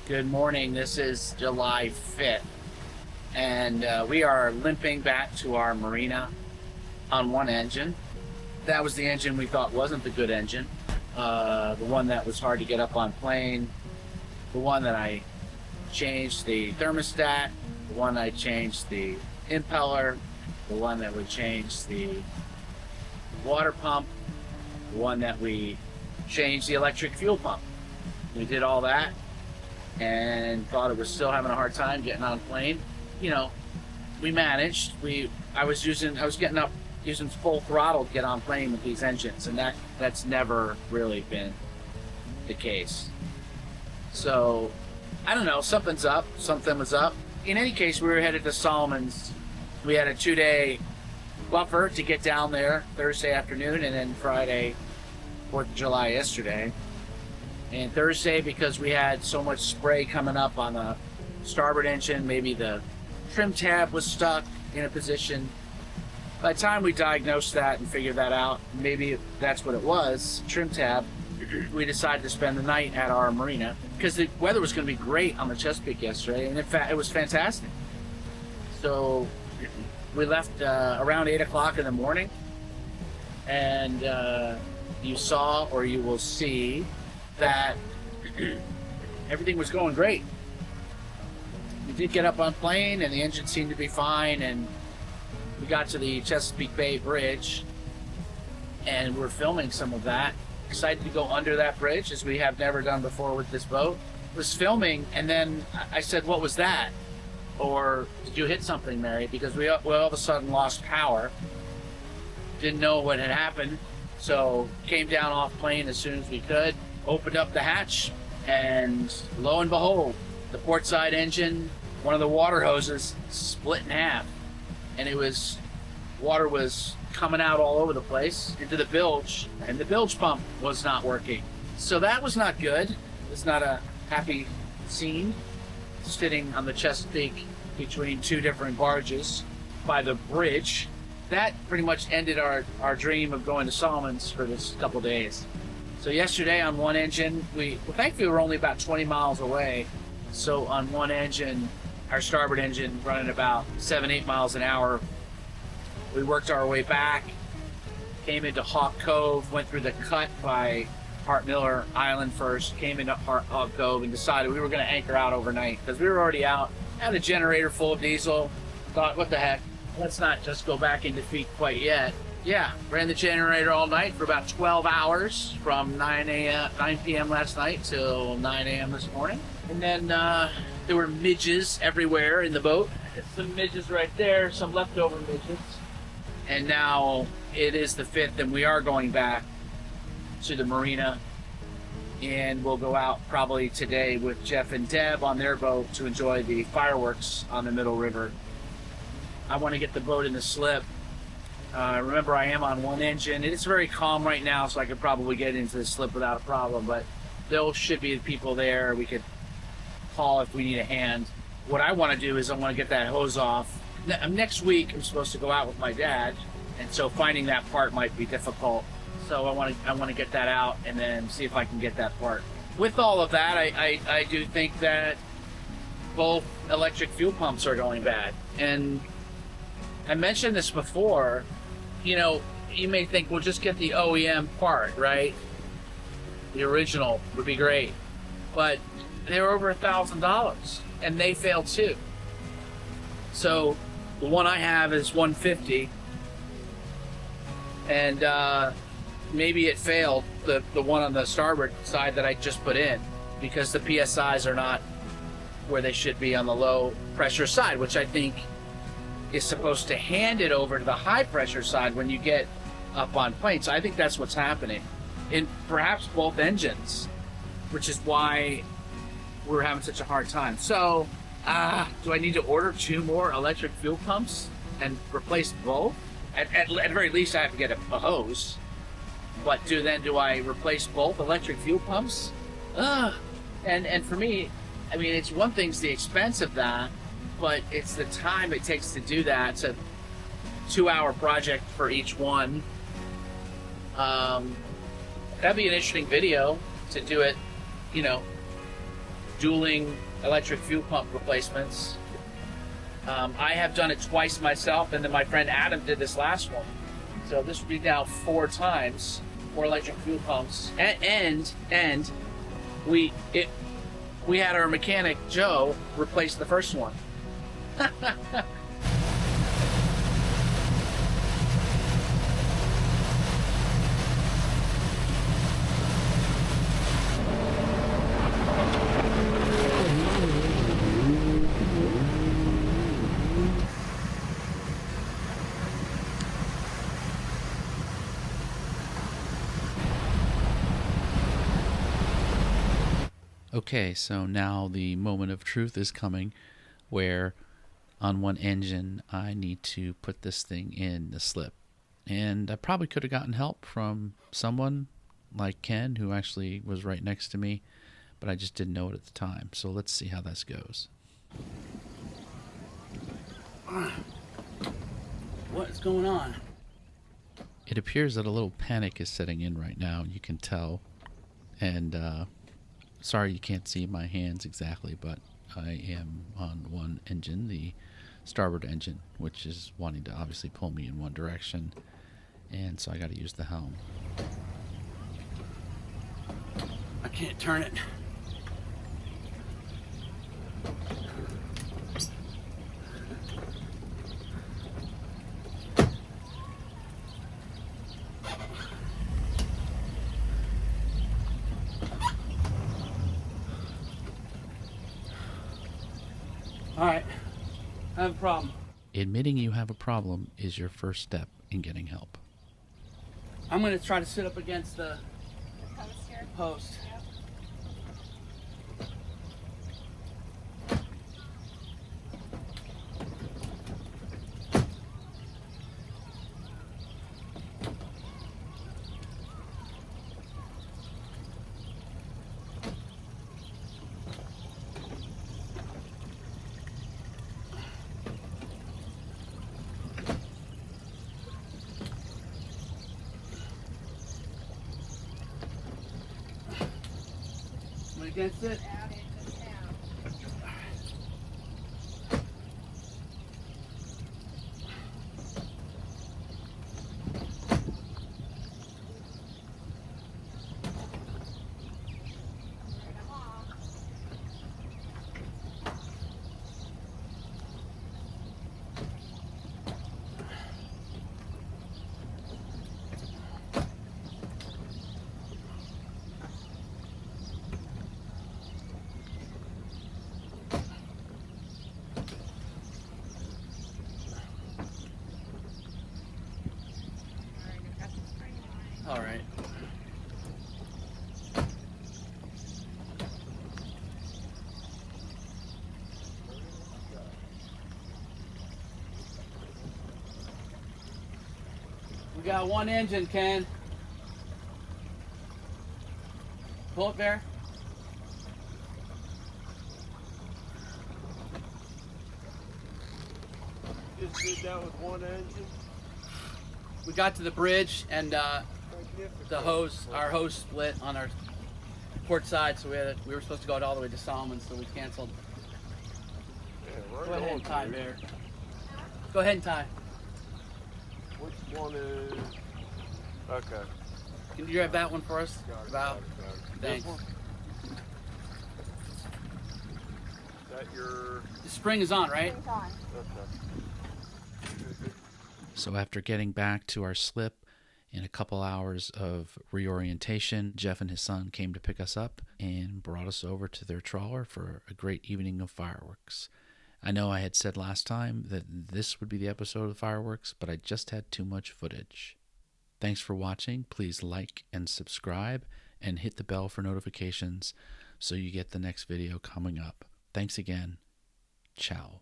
Good morning. This is July 5th, and we are limping back to our marina on one engine. That was the engine we thought wasn't the good engine, the one that was hard to get up on plane, the one that I changed the thermostat, the one I changed the impeller, the one that would change the water pump, the one that we changed the electric fuel pump. We did all that and thought it was still having a hard time getting on a plane. You know, we managed. I was getting up using full throttle to get on plane with these engines, and that's never really been the case. So I don't know, something was up. In any case, we were headed to Solomon's. We had a 2-day buffer to get down there Thursday afternoon, and then Friday, 4th of July yesterday. And Thursday, because we had so much spray coming up on the starboard engine, maybe the trim tab was stuck in a position. By the time we diagnosed that and figured that out, maybe that's what it was, trim tab, we decided to spend the night at our marina because the weather was going to be great on the Chesapeake yesterday, and in fact, it was fantastic. So we left around 8 o'clock in the morning, and you saw, or you will see, that everything was going great. We did get up on plane and the engine seemed to be fine, and we got to the Chesapeake Bay Bridge and we're filming some of that. Excited to go under that bridge, as we have never done before with this boat. Was filming, and then I said, "What was that?" Or, "Did you hit something, Mary?" Because we all of a sudden lost power. Didn't know what had happened, so came down off plane as soon as we could. Opened up the hatch, and lo and behold, the port side engine, one of the water hoses split in half, and water was coming out all over the place into the bilge, and the bilge pump was not working. So that was not good. It's not a happy scene, sitting on the Chesapeake between two different barges by the bridge. That pretty much ended our dream of going to Solomon's for this couple days. So yesterday on one engine, thankfully we were only about 20 miles away. So on one engine, our starboard engine running about 7-8 miles an hour, we worked our way back, came into Hawk Cove, went through the cut by Hart Miller Island first, came into Hawk Cove, and decided we were going to anchor out overnight because we were already out, had a generator full of diesel. Thought, what the heck, let's not just go back into defeat quite yet. Yeah, ran the generator all night for about 12 hours from 9 p.m. last night till 9 a.m. this morning. And then there were midges everywhere in the boat. Some midges right there, some leftover midges. And now it is the 5th, and we are going back to the marina. And we'll go out probably today with Jeff and Deb on their boat to enjoy the fireworks on the Middle River. I want to get the boat in the slip. Remember, I am on one engine. It's very calm right now, so I could probably get into the slip without a problem, but there should be people there. We could call if we need a hand. What I want to do is I want to get that hose off. Next week, I'm supposed to go out with my dad, and so finding that part might be difficult. So I want to get that out and then see if I can get that part. With all of that, I do think that both electric fuel pumps are going bad. And I mentioned this before. You know, you may think, well, just get the OEM part, right? The original would be great. But they're over $1,000, and they fail too. So the one I have is $150, and maybe it failed, the one on the starboard side that I just put in, because the PSIs are not where they should be on the low pressure side, which I think is supposed to hand it over to the high pressure side when you get up on plane. So I think that's what's happening in perhaps both engines, which is why we're having such a hard time. So do I need to order 2 more electric fuel pumps and replace both? At very least I have to get a hose. But do I replace both electric fuel pumps? And for me, I mean, it's one thing's the expense of that, but it's the time it takes to do that. It's a 2-hour project for each one. That'd be an interesting video to do it, dueling electric fuel pump replacements. I have done it twice myself, and then my friend Adam did this last one. So this would be now 4 times, 4 electric fuel pumps, and we had our mechanic Joe replace the first one. Okay, so now the moment of truth is coming where on one engine I need to put this thing in the slip. And I probably could have gotten help from someone like Ken, who actually was right next to me, but I just didn't know it at the time. So let's see how this goes. What's going on? It appears that a little panic is setting in right now, you can tell. And sorry you can't see my hands exactly, but I am on one engine, the starboard engine, which is wanting to obviously pull me in one direction, and so I got to use the helm. I can't turn it. All right, I have a problem. Admitting you have a problem is your first step in getting help. I'm going to try to sit up against the post. Against it. All right. We got one engine, Ken. Pull it there. Just did that with one engine? We got to the bridge and the hose, our hose split on our port side, so we were supposed to go all the way to Solomon, so we canceled. Yeah, right. Go ahead and tie, Bear. Go ahead and tie. Which one is... Okay. Can you grab that one for us? Got it, Val? got it. Thanks. This one? Is that your... The spring is on, right? Spring's on. Okay. So after getting back to our slip and a couple hours of reorientation, Jeff and his son came to pick us up and brought us over to their trawler for a great evening of fireworks. I know I had said last time that this would be the episode of the fireworks, but I just had too much footage. Thanks for watching. Please like and subscribe and hit the bell for notifications so you get the next video coming up. Thanks again. Ciao.